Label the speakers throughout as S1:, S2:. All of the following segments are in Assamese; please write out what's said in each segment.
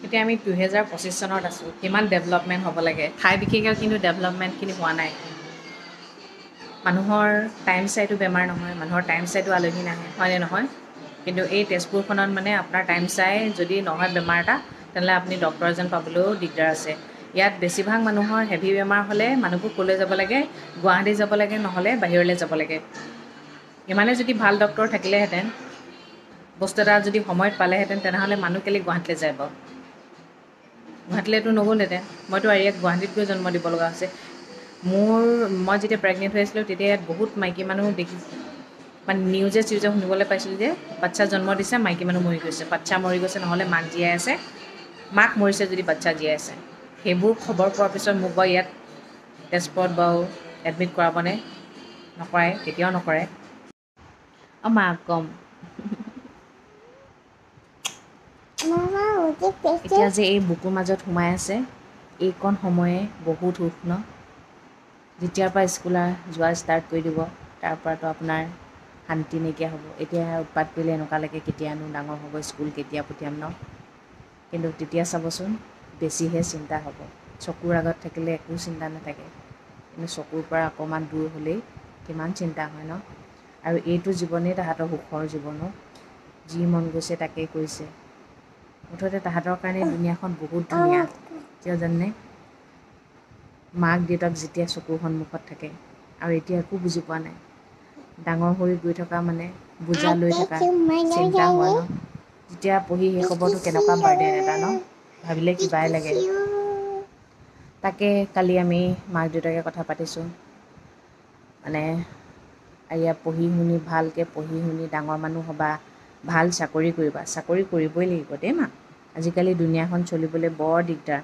S1: এতিয়া আমি 2025 চনত আছোঁ কিমান ডেভেলপমেণ্ট হ'ব লাগে ঠাই বিশেষে কিন্তু ডেভেলপমেণ্টখিনি হোৱা নাই মানুহৰ টাইম চাইটো বেমাৰ নহয় মানুহৰ টাইম চাইটো আলহী নাহে হয়নে নহয় কিন্তু এই তেজপুৰখনত মানে আপোনাৰ টাইম চাই যদি নহয় বেমাৰ এটা তেনেহ'লে আপুনি ডক্তৰ এজন পাবলৈও দিগদাৰ আছে ইয়াত বেছিভাগ মানুহৰ হেভি বেমাৰ হ'লে মানুহবোৰ ক'লৈ যাব লাগে গুৱাহাটী যাব লাগে নহ'লে বাহিৰলৈ যাব লাগে ইমানে যদি ভাল ডক্তৰ থাকিলেহেঁতেন বস্তু এটা যদি সময়ত পালেহেঁতেন তেনেহ'লে মানুহ কেলৈ গুৱাহাটীলৈ যায় বাৰু গুৱাহাটীলৈতো নগ'লহেঁতেন মইতো ইয়াক গুৱাহাটীত গৈ জন্ম দিব লগা হৈছে মই যেতিয়া প্ৰেগনেণ্ট হৈ আছিলোঁ তেতিয়া ইয়াত বহুত মাইকী মানুহ দেখিছোঁ মানে নিউজে চিউজে শুনিবলৈ পাইছিলোঁ যে বাচ্ছা জন্ম দিছে মাইকী মানুহ মৰি গৈছে বাচ্ছা মৰি গৈছে নহ'লে মাক জীয়াই আছে মাক মৰিছে যদি বাচ্ছা জীয়াই আছে সেইবোৰ খবৰ পোৱাৰ পিছত মোক বাৰু ইয়াত তেজপুৰত বাৰু এডমিট কৰাবনে নকৰাই কেতিয়াও নকৰে অঁ মাক ক'ম এতিয়া যে এই বুকুৰ মাজত সোমাই আছে এইকণ সময়ে বহুত সুখ ন যেতিয়াৰ পৰা স্কুল যোৱা ষ্টাৰ্ট কৰি দিব তাৰ পৰাতো আপোনাৰ শান্তি নাইকিয়া হ'ব এতিয়া উৎপাত কৰিলে এনেকুৱা লাগে কেতিয়ানো ডাঙৰ হ'ব স্কুল কেতিয়া পঠিয়াম ন কিন্তু তেতিয়া চাবচোন বেছিহে চিন্তা হ'ব চকুৰ আগত থাকিলে একো চিন্তা নাথাকে কিন্তু চকুৰ পৰা অকণমান দূৰ হ'লেই কিমান চিন্তা হয় ন আৰু এইটো জীৱনেই তাহাঁতৰ সুখৰ জীৱনো যি মন গৈছে তাকেই কৰিছে মুঠতে তাহাঁতৰ কাৰণে দুুনীয়াখন বহুত ধুনীয়া কিয় জানেনে মাক দেউতাক যেতিয়া চকুৰ সন্মুখত থাকে আৰু এতিয়া একো বুজি পোৱা নাই ডাঙৰ হৈ গৈ থকা মানে বুজা লৈ থকা চিন্তা হোৱা ন যেতিয়া পঢ়ি শেষ হ'বতো কেনেকুৱা বাৰ্ডেন এটা ন ভাবিলে কিবাই লাগে তাকে কালি আমি মাক দেউতাকে কথা পাতিছোঁ মানে এয়া পঢ়ি শুনি ভালকৈ পঢ়ি শুনি ডাঙৰ মানুহ হ'বা ভাল চাকৰি কৰিবা চাকৰি কৰিবই লাগিব দেই মা আজিকালি দুুনীয়াখন চলিবলৈ বৰ দিগদাৰ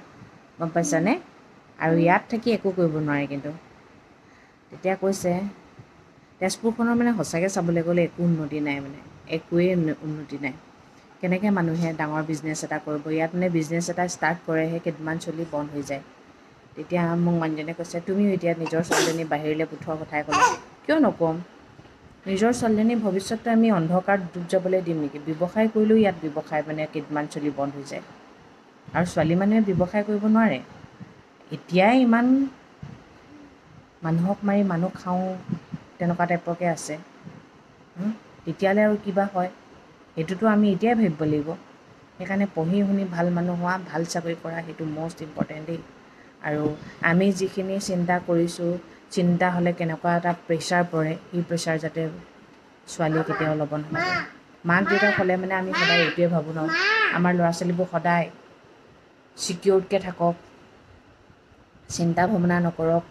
S1: গম পাইছানে আৰু ইয়াত থাকি একো কৰিব নোৱাৰে কিন্তু তেতিয়া কৈছে তেজপুৰখনৰ মানে সঁচাকৈ চাবলৈ গ'লে একো উন্নতি নাই মানে একোৱেই উন্নতি নাই কেনেকৈ মানুহে ডাঙৰ বিজনেছ এটা কৰিব ইয়াত মানে বিজনেছ এটা ষ্টাৰ্ট কৰেহে কেইদিনমান চলি বন্ধ হৈ যায় তেতিয়া মোক মানুহজনে কৈছে তুমিও এতিয়া নিজৰ ছোৱালীজনী বাহিৰলৈ পঠোৱাৰ কথাই ক'লা কিয় নক'ম নিজৰ ছোৱালীজনীৰ ভৱিষ্যতটো আমি অন্ধকাৰত ডুব যাবলৈ দিম নেকি ব্যৱসায় কৰিলেও ইয়াত ব্যৱসায় মানে কেইদিনমান চলি বন্ধ হৈ যায় আৰু ছোৱালী মানুহে ব্যৱসায় কৰিব নোৱাৰে এতিয়াই ইমান মানুহক মাৰি মানুহ খাওঁ তেনেকুৱা টাইপৰকৈ আছে তেতিয়ালৈ আৰু কিবা হয় সেইটোতো আমি এতিয়াই ভাবিব লাগিব সেইকাৰণে পঢ়ি শুনি ভাল মানুহ হোৱা ভাল চাকৰি কৰা সেইটো মষ্ট ইম্পৰ্টেণ্ট দেই আৰু আমি যিখিনি চিন্তা কৰিছোঁ চিন্তা হ'লে কেনেকুৱা এটা প্ৰেছাৰ পৰে সেই প্ৰেছাৰ যাতে ছোৱালীয়ে কেতিয়াও ল'ব নালাগে মাক দেউতাক হ'লে মানে আমি সদায় এইটোৱে ভাবোঁ ন আমাৰ ল'ৰা ছোৱালীবোৰ সদায় ছিকিউৰ্ডকৈ থাকক চিন্তা ভাৱনা নকৰক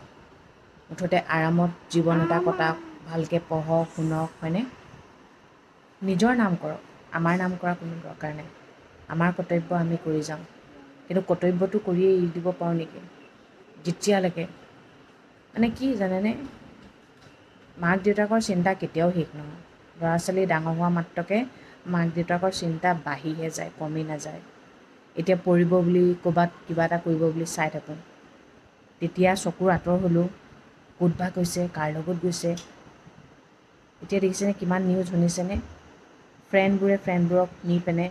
S1: মুঠতে আৰামত জীৱন এটা কটাওক ভালকৈ পঢ়ক শুনক হয়নে নিজৰ নাম কৰক আমাৰ নাম কৰা কোনো দৰকাৰ নাই আমাৰ কৰ্তব্য আমি কৰি যাওঁ কিন্তু কৰ্তব্যটো কৰিয়ে এৰি দিব পাৰোঁ নেকি যেতিয়ালৈকে মানে কি জানেনে মাক দেউতাকৰ চিন্তা কেতিয়াও শেষ নহয় ল'ৰা ছোৱালী ডাঙৰ হোৱা মাত্ৰকে মাক দেউতাকৰ চিন্তা বাঢ়িহে যায় কমি নাযায় এতিয়া পঢ়িব বুলি ক'ৰবাত কিবা এটা কৰিব বুলি চাই থাকোঁ তেতিয়া চকুৰ আঁতৰ হ'লেও ক'তবা গৈছে কাৰ লগত গৈছে এতিয়া দেখিছেনে কিমান নিউজ শুনিছেনে ফ্ৰেণ্ডবোৰক নি পিনে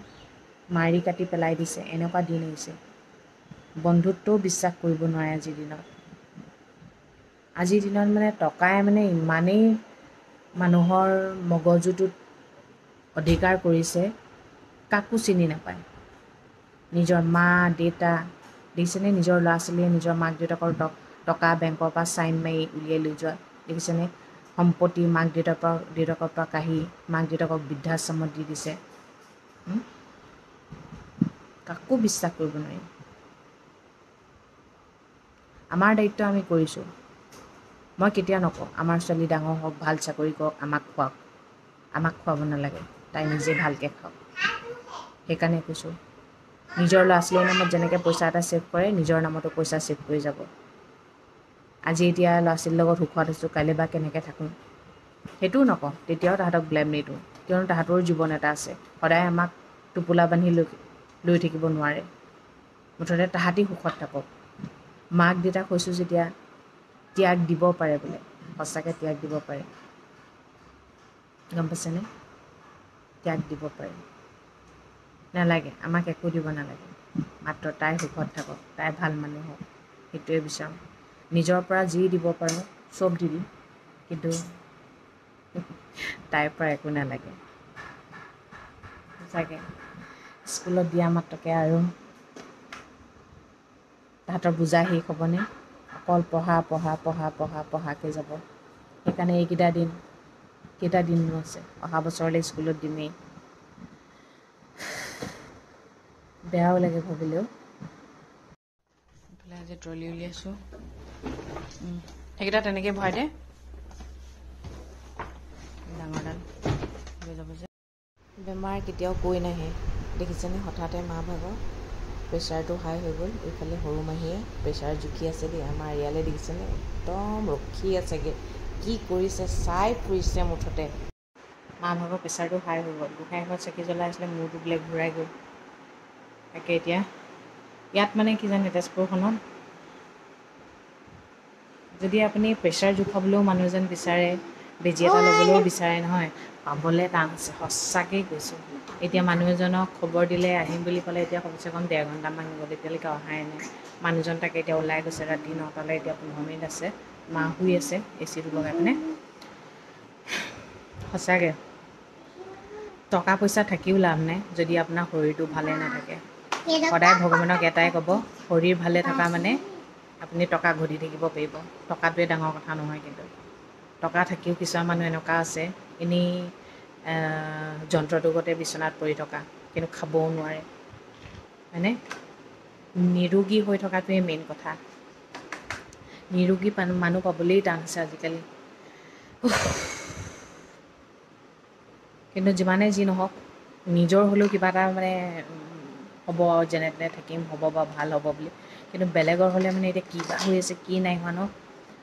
S1: মাৰি কাটি পেলাই দিছে এনেকুৱা দিন আহিছে বন্ধুত্বও বিশ্বাস কৰিব নোৱাৰে আজিৰ দিনত মানে টকাই মানে ইমানেই মানুহৰ মগজুটোত অধিকাৰ কৰিছে কাকো চিনি নাপায় নিজৰ মা দেউতা দেখিছেনে নিজৰ ল'ৰা ছোৱালীয়ে নিজৰ মাক দেউতাকৰ টকা বেংকৰ পৰা চাইন মাৰি উলিয়াই লৈ যোৱা দেখিছেনে সম্পত্তি মাক দেউতাকৰ পৰা কাঢ়ি মাক দেউতাকক বৃদ্ধাশ্ৰমত দি দিছে কাকো বিশ্বাস কৰিব নোৱাৰি আমাৰ দায়িত্ব আমি কৰিছোঁ মই কেতিয়াও নকওঁ আমাৰ ছোৱালী ডাঙৰ হওক ভাল চাকৰি কৰক আমাক খুৱাব নালাগে তাই নিজে ভালকৈ খাওক সেইকাৰণে কৈছোঁ নিজৰ ল'ৰা ছোৱালীৰ নামত যেনেকৈ পইচা এটা ছেভ কৰে নিজৰ নামতো পইচা ছেভ কৰি যাব আজি এতিয়া ল'ৰা ছোৱালীৰ লগত সুখত আছোঁ কাইলৈ বা কেনেকৈ থাকোঁ সেইটোও নকওঁ তেতিয়াও তাহাঁতক ব্লেম নিদিওঁ কিয়নো তাহাঁতৰো জীৱন এটা আছে সদায় আমাক টোপোলা বান্ধি লৈ থাকিব নোৱাৰে মুঠতে তাহাঁতি সুখত থাকক মাক দেউতাক হৈছোঁ যেতিয়া ত্যাগ দিব পাৰে বোলে সঁচাকৈ ত্যাগ দিব পাৰে গম পাইছেনে ত্যাগ দিব পাৰে নালাগে আমাক একো দিব নালাগে মাত্ৰ তাই সুখত থাকক, তাই ভাল মানুহ হওক, সেইটোৱে বিচাৰোঁ। নিজৰ পৰা যি দিব পাৰোঁ চব দি দিম, কিন্তু তাইৰ পৰা একো নালাগে। সঁচাকৈ স্কুলত দিয়া মাত্ৰকে আৰু তাহাঁতৰ বুজা শেষ হ'বনে? অকল পঢ়াকৈ যাব। সেইকাৰণে কেইটা দিননো আছে, অহা বছৰলৈ স্কুলত দিমেই। বেয়াও লাগে ভাবিলেও। এইফালে আজি ট্ৰলি উলিয়াইছোঁ, সেইকেইটা তেনেকৈ ভৰাই দে, ডাঙৰডাল লৈ যাব যে। বেমাৰ কেতিয়াও কৈ নাহে, দেখিছেনে? হঠাতে মা ভাগৰ প্ৰেছাৰটো হাই হৈ গ'ল। এইফালে সৰু মাহীয়ে প্ৰেছাৰ জুখি আছে দেই, আমাৰ ইয়ালৈ দেখিছেনে? একদম ৰখি আছেগৈ, কি কৰিছে চাই ফুৰিছে মুঠতে। মা ভাগৰ প্ৰেছাৰটো হাই হৈ গ'ল, গোঁসাই ঘৰত চাকি জ্বলাই আছিলে, মূৰটো বোলে ঘূৰাই গ'ল। তাকে এতিয়া ইয়াত মানে কি জানে, তেজপুৰখনত যদি আপুনি প্ৰেছাৰ জোখাবলৈও মানুহ এজন বিচাৰে, বেজি এটা ল'বলৈও বিচাৰে নহয়, পাবলৈ টান আছে, সঁচাকেই কৈছোঁ। এতিয়া মানুহ এজনক খবৰ দিলে আহিম বুলি ক'লে, এতিয়া কমচে কম 1.5 ঘণ্টামান গ'ল, এতিয়ালৈকে অহাই নাই। মানুহজন তাকে এতিয়া ওলাই গৈছে, ৰাতি 9টালৈ এতিয়া 15 মিনিট আছে। মা শুই আছে এচিটো লগাই পিনে। সঁচাকৈ টকা পইচা থাকিও লাভ নাই যদি আপোনাৰ শৰীৰটো ভালে নাথাকে। সদায় ভগৱানক এটাই ক'ব, শৰীৰ ভালে থকা মানে আপুনি টকা ঘটি থাকিব পাৰিব। টকাটোৱে ডাঙৰ কথা নহয়, কিন্তু টকা থাকিও কিছুমান মানুহ এনেকুৱা আছে, এনেই যন্ত্ৰটোৰ গতে বিচনাত পৰি থকা, কিন্তু খাবও নোৱাৰে, হয়নে? নিৰোগী হৈ থকাটোৱে মেইন কথা। নিৰোগী মানুহ পাবলেই টান আছে আজিকালি। কিন্তু যিমানেই যি নহওক, নিজৰ হ'লেও কিবা এটা মানে হ'ব, যেনে তেনে থাকিম, হ'ব বা ভাল হ'ব বুলি। কিন্তু বেলেগৰ হ'লে মানে এতিয়া কিবা হৈ আছে, কি নাই হোৱা ন।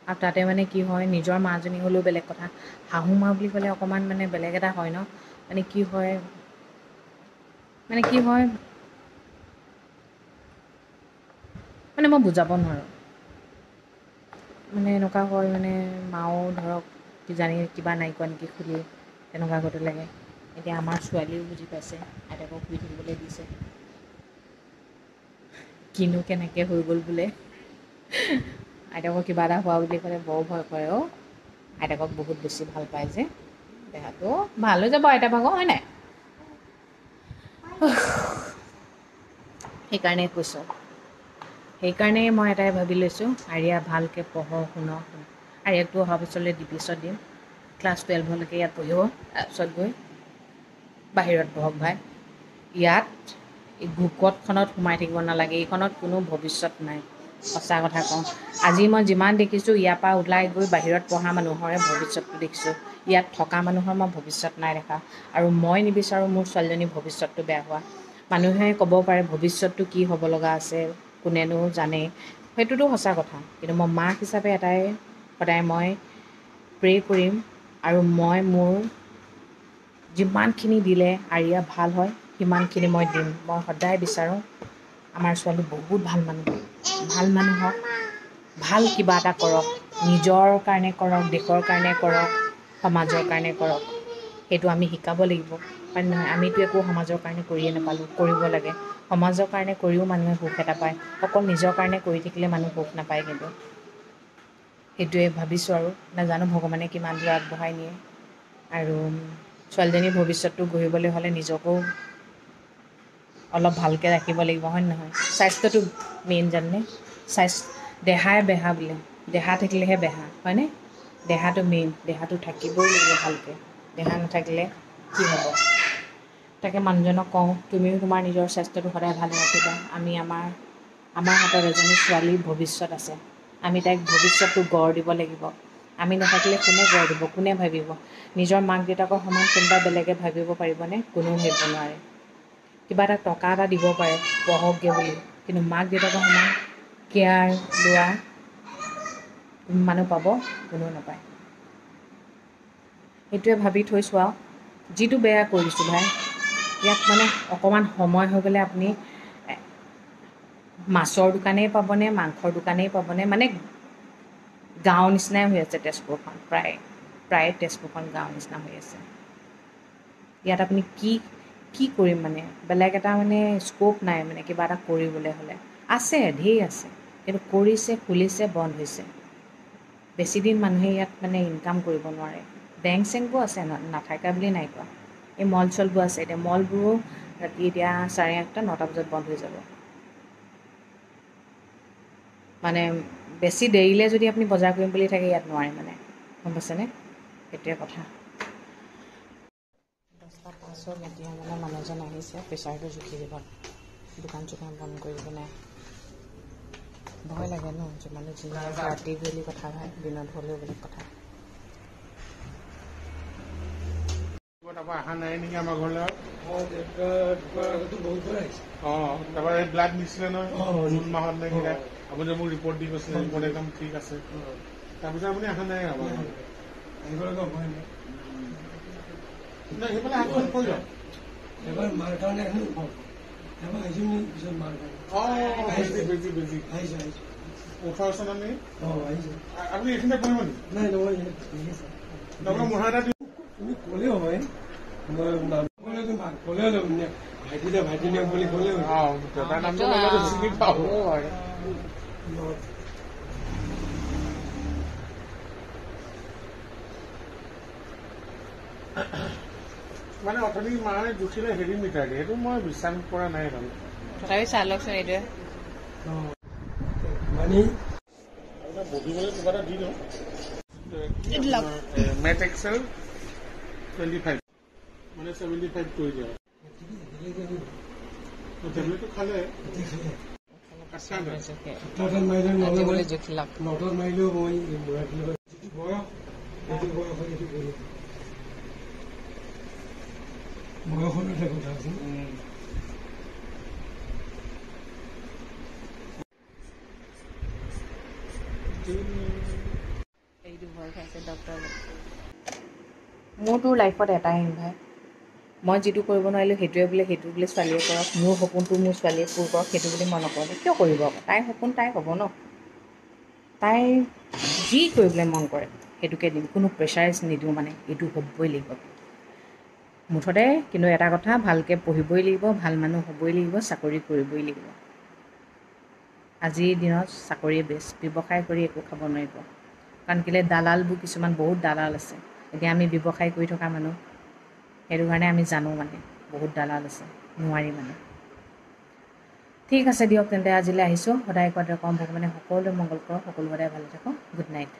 S1: আৰু তাতে মানে কি হয়, নিজৰ মাজনী হ'লেও বেলেগ কথা, শাহু মা বুলি ক'লে অকণমান মানে বেলেগ এটা হয় ন। মানে কি হয় মানে মই বুজাব নোৱাৰোঁ। মানে এনেকুৱা হয় মানে, মাও ধৰক কিজানি কিবা নাইকোৱা নেকি সুধি তেনেকুৱা গতে লাগে। এতিয়া আমাৰ ছোৱালীও বুজি পাইছে, আইতাকক শুই থাকিবলৈ দিছে। কিনো কেনেকৈ হৈ গ'ল বোলে, আইতাকৰ কিবা এটা হোৱা বুলি ক'লে বৰ ভয় কৰে অ'। আইতাকক বহুত বেছি ভাল পায় যে, দেহাটো ভাল হৈ যাব আইতা ভাগৰ, হয় নাই? সেইকাৰণে কৈছোঁ, সেইকাৰণেই মই এটাই ভাবি লৈছোঁ, আৰিয়া ভালকৈ পঢ়ক শুনক। আৰিয়াকতো অহা বছৰলৈ ডিভিছত দিম, ক্লাছ 12লৈকে ইয়াত পঢ়িব, তাৰপিছত গৈ বাহিৰত পঢ়ক ভাই। ইয়াত এই ভোকতখনত সোমাই থাকিব নালাগে, এইখনত কোনো ভৱিষ্যত নাই। সঁচা কথা কওঁ, আজি মই যিমান দেখিছোঁ, ইয়াৰ পৰা ওলাই গৈ বাহিৰত পঢ়া মানুহৰে ভৱিষ্যতটো দেখিছোঁ। ইয়াত থকা মানুহৰ মই ভৱিষ্যত নাই দেখা, আৰু মই নিবিচাৰোঁ মোৰ ছোৱালীজনীৰ ভৱিষ্যতটো বেয়া হোৱা। মানুহে ক'ব পাৰে ভৱিষ্যতটো কি হ'ব লগা আছে, কোনেনো জানে, সেইটোতো সঁচা কথা। কিন্তু মই মাক হিচাপে এটাই সদায় মই প্ৰে কৰিম, আৰু মই মোৰ যিমানখিনি দিলে আৰিয়া ভাল হয়, সিমানখিনি মই দিম। মই সদায় বিচাৰোঁ আমাৰ ছোৱালী বহুত ভাল মানুহ হওক, ভাল কিবা এটা কৰক, নিজৰ কাৰণে কৰক, দেশৰ কাৰণে কৰক, সমাজৰ কাৰণে কৰক। সেইটো আমি শিকাব লাগিব, হয় নহয়? আমিতো একো সমাজৰ কাৰণে কৰিয়ে নাপালোঁ, কৰিব লাগে। সমাজৰ কাৰণে কৰিও মানুহে সুখ এটা পায়, অকল নিজৰ কাৰণে কৰি থাকিলে মানুহ সুখ নাপায়। কিন্তু সেইটোৱে ভাবিছোঁ, আৰু নাজানো ভগৱানে কিমান দূৰ আগবঢ়াই নিয়ে। আৰু ছোৱালীজনীৰ ভৱিষ্যতটো গঢ়িবলৈ হ'লে নিজকো অলপ ভালকৈ ৰাখিব লাগিব, হয় নহয়? স্বাস্থ্যটো মেইন, জানেনে? দেহাই বেহা বোলে, দেহা থাকিলেহে বেহা, হয়নে? দেহাটো মেইন, দেহাটো থাকিবই লাগিব ভালকৈ, দেহা নাথাকিলে কি হ'ব? তাকে মানুহজনক কওঁ, তুমিও তোমাৰ নিজৰ স্বাস্থ্যটো সদায় ভালে ৰাখিবা। আমাৰ হাতত এজনী ছোৱালীৰ ভৱিষ্যত আছে, আমি তাইক ভৱিষ্যতটো গঢ় দিব লাগিব। আমি নাথাকিলে কোনে গঢ় দিব, কোনে ভাবিব? নিজৰ মাক দেউতাকৰ সমান কোনোবা বেলেগে ভাবিব পাৰিবনে? কোনেও ভাবিব নোৱাৰে। কিবা এটা টকা এটা দিব পাৰে পঢ়কগৈ বুলি, কিন্তু মাক দেউতাকৰ সমান কেয়াৰ লোৱা মানুহ পাব, কোনেও নাপায়। সেইটোৱে ভাবি থৈছোঁ, আৰু যিটো বেয়া কৰিছোঁ ভাই, ইয়াত মানে অকণমান সময় হৈ গ'লে আপুনি মাছৰ দোকানেই পাবনে, মাংসৰ দোকানেই পাবনে, মানে গাঁৱৰ নিচিনাই হৈ আছে তেজপুৰখন, প্ৰায় তেজপুৰখন গাঁৱৰ নিচিনা হৈ আছে। ইয়াত আপুনি কি কি কৰিম মানে বেলেগ এটা মানে স্ক'প নাই মানে কিবা এটা কৰিবলৈ হ'লে আছে ঢেৰ আছে কিন্তু কৰিছে খুলিছে বন্ধ হৈছে বেছি দিন মানুহে ইয়াত মানে ইনকাম কৰিব নোৱাৰে বেংক চেংকো আছে নাথাকা বুলি নাই কোৱা এই মল চলবোৰ আছে এতিয়া মলবোৰো ৰাতি এতিয়া 8:30 9টা বজাত বন্ধ হৈ যাব মানে বেছি দেৰিলৈ যদি আপুনি বজাৰ কৰিম বুলি থাকে ইয়াত নোৱাৰে মানে গম পাইছেনে সেইটোৱে কথা 10:05 এতিয়া মানে মানুহজন আহিছে প্ৰেছাৰটো জুখি দিব দোকান চোকান বন্ধ কৰি কিনে ভয় লাগে ন যিমানে যিমান ৰাতি বুলি কথা হয় দিনত হ'লেও বেলেগ কথা
S2: অহা নাই নেকি আমাৰ ঘৰলৈ তাৰপৰা এই ব্লাড নিছিলে নহয় জুন মাহত নে কিবা আপুনি মোক ৰিপৰ্ট দি গৈছিলে ৰিপৰ্ট একদম ঠিক আছে তাৰপিছত আপুনি অহা নাই আমাৰ সেইফালে হাতখন কৈ যাওক
S3: এবাৰ মাৰ কাৰণে এবাৰ আহিছোঁ পিছত মাৰ কাৰণে
S2: বেজি বেজি
S3: আহিছোঁ
S2: 18 চনত নেকি
S3: আহিছোঁ
S2: আপুনি এইখিনিতে পঢ়িব নেকি
S3: নাই নহয়
S2: আপোনাৰ মুঢ়া এটা দিওঁ
S3: তুমি ক'লেও হয় মই ক'লেতো মাক ক'লেও ভাইটি নিয়ক বুলি ক'লেও
S2: তাৰ নামটো মই চিনি পাব হয় মানে অথনি মায়ে জুখিলে হেৰি মিটাৰ দিয়ে সেইটো মই বিশ্বাস কৰা নাই মানে
S1: তথাপি চাই লওকচোন এইটোৱে
S3: মানে
S2: বহিবলৈ কিবা এটা দি দিওঁ মেট এক্সেল 25 মানে 75 কৰি দিয়া টেবলেটটো খালে
S3: নটত মাৰিলেও মই বয়স এইটো বয়সত এইটো কৰি বয়সৰ এটা কথা আছে
S1: এইটো ভয় খাইছে ডক্টৰ মোৰতো লাইফত এটাই এম ভাই মই যিটো কৰিব নোৱাৰিলোঁ সেইটো বোলে ছোৱালীয়ে কৰক মোৰ সপোনটো মোৰ ছোৱালীয়ে পূৰ কৰক সেইটো বুলি মই নকৰোঁ কিয় কৰিব আকৌ তাইৰ সপোন তাই হ'ব ন তাই যি কৰিবলৈ মন কৰে সেইটোকে দিম কোনো প্ৰেছাৰাইজ নিদিওঁ মানে এইটো হ'বই লাগিব মুঠতে কিন্তু এটা কথা ভালকৈ পঢ়িবই লাগিব ভাল মানুহ হ'বই লাগিব চাকৰি কৰিবই লাগিব আজিৰ দিনত চাকৰিয়ে বেষ্ট ব্যৱসায় কৰি একো খাব নোৱাৰিব কাৰণ কেলৈ দালালবোৰ কিছুমান বহুত দালাল আছে এতিয়া আমি ব্যৱসায় কৰি থকা মানুহ সেইটো কাৰণে আমি জানো মানে বহুত দালাল আছে নোৱাৰি মানে ঠিক আছে দিয়ক তেন্তে আজিলৈ আহিছোঁ সদায় কোৱাদৰে কম ভগৱানে সকলোৱে মংগল কৰক সকলো সদায় ভালে থাকক গুড নাইট